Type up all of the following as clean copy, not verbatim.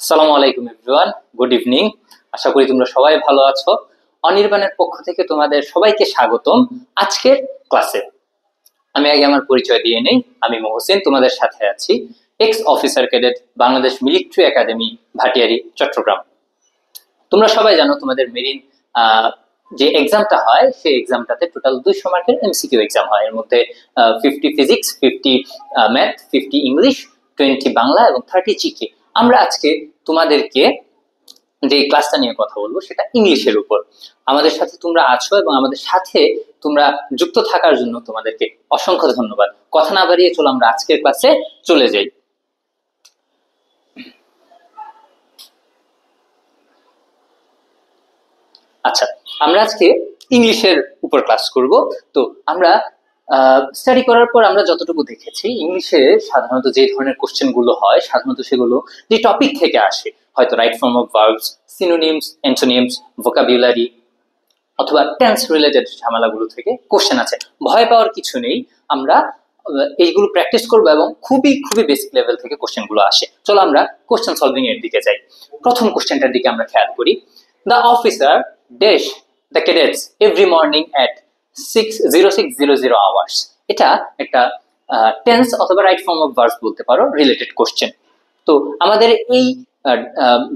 আসসালামু আলাইকুম everyone, good evening. আশা করি তোমরা সবাই ভালো আছো। অনির্বাণের পক্ষ থেকে তোমাদের সবাইকে স্বাগতম আজকের ক্লাসে। আমি আগে আমার পরিচয় দিয়ে নেই। আমি মহসিন, তোমাদের সাথে আছি, ex officer cadet, Bangladesh military academy, Bhatiari, Chattogram. তোমরা সবাই জানো তোমাদের মেরিন যে এক্সামটা হয় সেই এক্সামটাতে টোটাল 200 মার্কের এমসিকিউ এক্সাম হয়। এর মধ্যে 50 ফিজিক্স, 50 ম্যাথ, 50 ইংলিশ, 20 বাংলা এবং 30 জিকে। আমরা আজকে তোমাদেরকে যে ক্লাসটা নিয়ে কথা বলবো সেটা ইংলিশের উপর। আমাদের সাথে তোমরা আছো এবং আমাদের সাথে তোমরা যুক্ত থাকার জন্য তোমাদেরকে অসংখ্য ধন্যবাদ। কথা না বাড়িয়ে চলো আমরা আজকের ক্লাসে চলে যাই। আচ্ছা, আমরা আজকে ইংলিশের উপর ক্লাস করব। তো আমরা স্টাডি করার পর আমরা যতটুকু দেখেছি, ইংলিশে সাধারণত যে ধরনের কোশ্চেন গুলো হয় সাধারণত সেগুলো যে টপিক থেকে আসে, হয়তো right form of verbs, synonyms, antonyms, vocabulary অথবা টেন্স রিলেটেড ঝামেলাগুলো থেকে কোশ্চেন আছে। ভয় পাওয়ার কিছু নেই, আমরা এইগুলো প্র্যাকটিস করবো এবং খুবই খুবই বেসিক লেভেল থেকে কোশ্চেন গুলো আসে। চলো আমরা কোশ্চেন সলভিং এর দিকে যাই। প্রথম কোশ্চেনটার দিকে আমরা খেয়াল করি। The officer dash the cadets every morning at 6:06:00 hours। এটা একটা টেন্স অথবা রাইট ফর্ম অফ ভার্বস বলতে পারো, রিলেটেড কোশ্চেন। তো আমাদের এই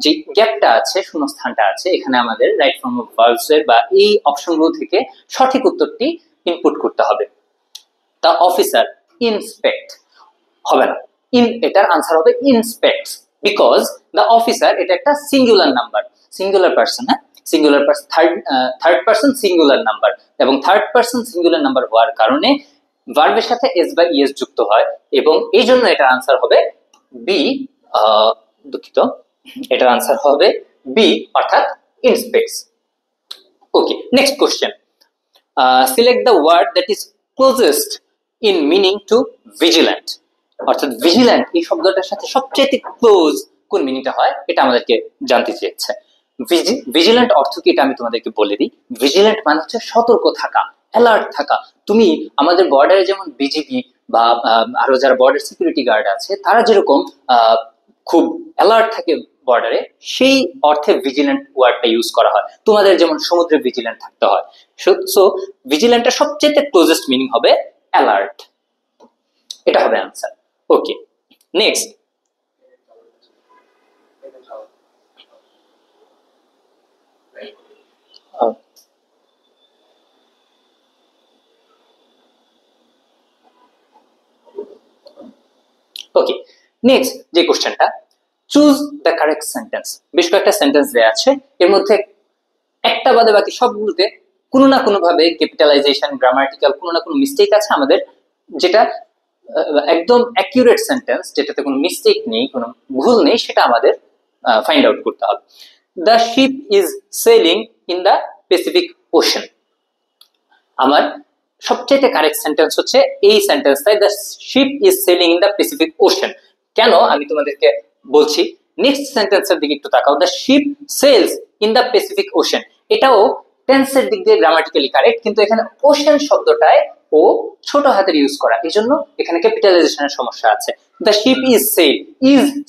যে গ্যাপটা আছে, শূন্যস্থানটা আছে, এখানে আমাদের রাইট ফর্ম অফ ভার্বস এর বা এই অপশনগুলো থেকে সঠিক উত্তরটি ইনপুট করতে হবে। দ্য অফিসার ইন্সপেক্ট হবে না, এটার আনসার হবে ইন্সপেক্টস, বিকজ দ্য অফিসার এটা একটা সিঙ্গুলার নাম্বার, সিঙ্গুলার পার্সন। হ্যাঁ, singular person, third person singular number, এবং থার্ড পার্সন সিঙ্গুলার নাম্বার হওয়ার কারণে ভার্বের সাথে এস বা ইএস যুক্ত হয়, এবং এই জন্য এটার আনসার হবে বি। দুঃখিত, এটার আনসার হবে বি, অর্থাৎ inspects. Okay, next question. Select the word that is closest in meaning to vigilant. অর্থাৎ ভিজিল্যান্ট এই শব্দটার সাথে সবচেয়ে ক্লোজ কোন মিনিংটা হয় এটা আমাদেরকে জানতে চেয়েছে। ভিজিল্যান্ট অর্থ কি এটা আমি তোমাদেরকে বলে দিই। ভিজিল্যান্ট মানে হচ্ছে সতর্ক থাকা, অ্যালার্ট থাকা। তুমি আমাদের বর্ডারে যেমন বিজিবি বা আরো যারা বর্ডার সিকিউরিটি গার্ড আছে তারা যেরকম খুব অ্যালার্ট থাকে বর্ডারে, সেই অর্থে ভিজিল্যান্ট ওয়ার্ডটা ইউজ করা হয়। তোমাদের যেমন সমুদ্রে ভিজিল্যান্ট থাকতে হয়, সো ভিজিল্যান্টের সবচেয়ে ক্লোজেস্ট মিনিং হবে অ্যালার্ট। এটা হবে আনসার। ওকে, নেক্সট। ওকে, নেক্সট যে কোশ্চেনটা, চুজ দ্য কারেক্ট সেন্টেন্স। বেশ কয়েকটা সেন্টেন্স দেয়া আছে, এর মধ্যে একটা বাদে বাকি সবগুলোতে কোনো না কোনো ভাবে ক্যাপিটালাইজেশন, গ্রামাটিক্যাল কোনো না কোনো মিস্টেক আছে আমাদের, যেটা একদম অ্যাকিউরেট সেন্টেন্স, যেটাতে কোনো মিস্টেক নেই, কোনো ভুল নেই, সেটা আমাদের ফাইন্ড আউট করতে হবে। The ship is sailing in the Pacific ocean. আমার সবচেয়ে কারেক্ট সেন্টেন্স হচ্ছে এই সেন্টেন্সটাই, the ship is sailing in the Pacific ocean. কেন আমি তোমাদেরকে বলছি, নেক্সট সেন্টেন্সের দিকে একটু তাকাও। The ship sails in the Pacific ocean, এটাও টেন্সের দিক দিয়ে গ্রামাটিক্যালি কারেক্ট, কিন্তু এখানে ওশান শব্দটায় ও ছোট হাতের ইউজ করা, এই জন্য এখানে ক্যাপিটালাইজেশনের সমস্যা আছে। দ্য শিপ ইজ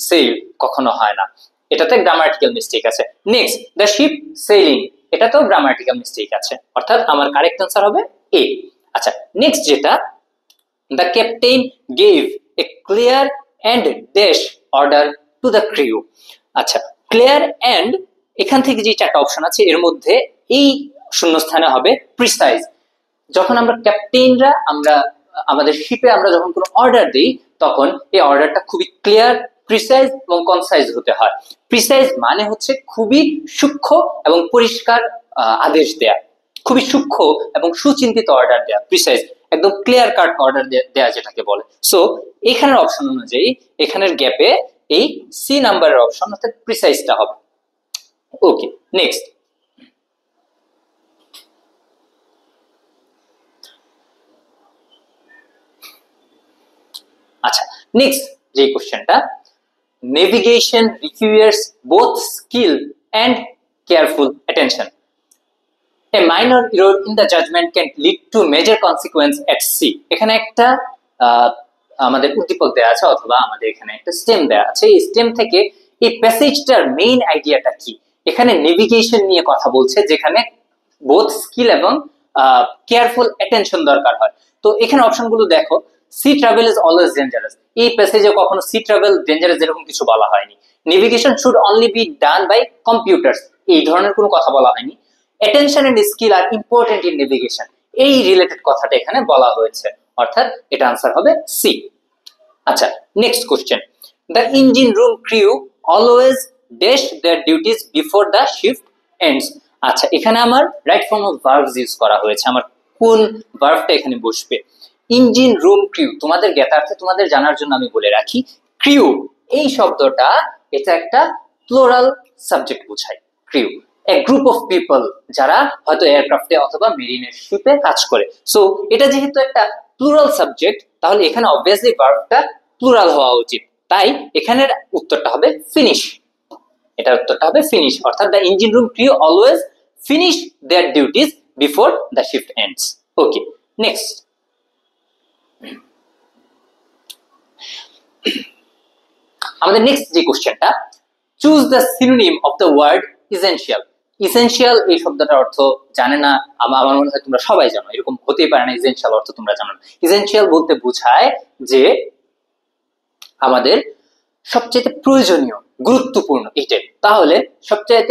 সেল কখনো হয় না, এটাতে গ্রামাটিক্যাল মিস্টেক আছে। নেক্সট, দ্য শিপ সেলিং, এটাতেও গ্রামাটিক্যাল মিস্টেক আছে, অর্থাৎ আমার কারেক্ট আনসার হবে এ। আচ্ছা, নেক্সট যেটা, the captain gave a clear and dash order to the crew. আচ্ছা, ক্লিয়ার এন্ড, এখান থেকে যে চারটা অপশন আছে এর মধ্যে এই শূন্যস্থানে হবে প্রিসাইজ। যখন আমরা ক্যাপ্টেনরা আমরা আমাদের শিপে আমরা যখন কোনো অর্ডার দিই, তখন এই অর্ডারটা খুবই ক্লিয়ার, প্রিসাইজ এবং কনসাইজ হতে হয়। প্রিসাইজ মানে হচ্ছে খুবই সূক্ষ্ম এবং পরিষ্কার আদেশ দেয়া, খুবই সূক্ষ্ম এবং সুচিন্তিত অর্ডার দেয়া, প্রিসাইজ, একদম ক্লিয়ার কাট অর্ডার দেয়া যেটাকে বলে। সো এখানের অপশন অনুযায়ী এখানের গ্যাপে এই সি নাম্বারের অপশন অর্থাৎ প্রিসাইজটা হবে। ওকে, নেক্সট। আচ্ছা, নেক্সট যে কোশ্চেনটা, navigation requires both skill and careful attention. A minor error in the judgment can lead to major consequence at sea. এখানে একটা আমাদের উদ্দীপক দেয়া আছে অথবা আমাদের এখানে একটা স্টেম দেয়া আছে, এই স্টেম থেকে এই প্যাসেজটার মেইন আইডিয়াটা কি? এখানে নেভিগেশন নিয়ে কথা বলছে, যেখানে বোথ স্কিল এবং কেয়ারফুল অ্যাটেনশন দরকার হয়। তো এখানে অপশনগুলো দেখো, sea travel is always dangerous, এই প্যাসেজে কখনো সি ট্রাভেল ডেঞ্জারাস এরকম কিছু বলা হয়নি। Navigation should only be done by computers, এই ধরনের কোনো কথা বলা হয়নি। Attention and skill are important in navigation, এই রিলেটেড কথাটা এখানে বলা হয়েছে, অর্থাৎ এটা আনসার হবে সি। আচ্ছা, next question, the engine room crew always dash there duties before the shift ends. আচ্ছা, এখানে আমার right form of verbs use করা হয়েছে, আমার কোন ভার্বটা এখানে বসবে? ইঞ্জিন রুম ক্রিউ, তোমাদের জ্ঞাতার্থে তোমাদের জানার জন্য আমি বলে রাখি, ক্রিউ এই শব্দটা এটা একটা প্লুরাল সাবজেক্ট বোঝায়। Crew A group of people, যারা হয়তো এয়ারক্রাফটে অথবা মেরিনের শিপে কাজ করে। সো এটা যেহেতু একটা প্লুরাল সাবজেক্ট, তাহলে এখানে অবভিয়াসলি ভার্বটা প্লুরাল হওয়া উচিত, তাই এখানের উত্তরটা হবে ফিনিশ। এটার উত্তরটা হবে ফিনিশ, অর্থাৎ the engine room crew always finish their duties before the shift ends. Okay, next, আমাদের নেক্সট যে কোশ্চেনটা, choose the synonym of the word essential. Essential এই শব্দটার অর্থ জানে না, আমার মনে হয় তোমরা সবাই জানো, এরকম হতেই পারে না ইসেনশিয়াল অর্থ তোমরা জানো না। ইসেনশিয়াল বলতে বোঝায় যে আমাদের সবচেয়ে প্রয়োজনীয়, গুরুত্বপূর্ণ, এইটাই। তাহলে সবচেয়ে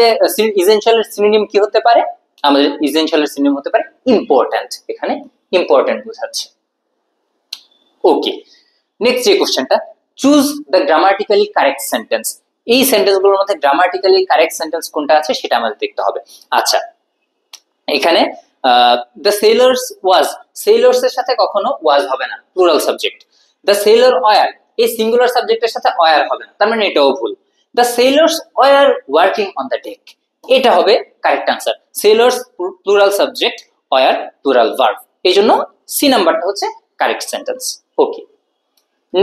ইসেনশিয়ালের সিনোনিম কি হতে পারে? আমাদের ইসেনশিয়ালের সিনোনিম হতে পারে ইম্পর্ট্যান্ট, এখানে ইম্পর্ট্যান্ট বোঝাচ্ছে। ওকে, নেক্সট যে কোশ্চেনটা, choose the grammatically correct sentence. এই সেন্টেন্সগুলোর মধ্যে গ্রামাটিক্যালি কারেক্ট সেন্টেন্স কোনটা আছে সেটা আমাদের দেখতে হবে। আচ্ছা, এখানে দ্য সেলার্স ওয়াজ, সেলার্স এর সাথে কখনো ওয়াজ হবে না, plural subject. The sailor were, এই সিঙ্গুলার সাবজেক্টের সাথে ওয়ার হবে না, তার মানে এটাও ভুল। The sailors were working on the deck, এটা হবে correct answer. Sailors plural subject, were plural verb, এই জন্য সি নাম্বারটা হচ্ছে কারেক্ট সেন্টেন্স। ওকে,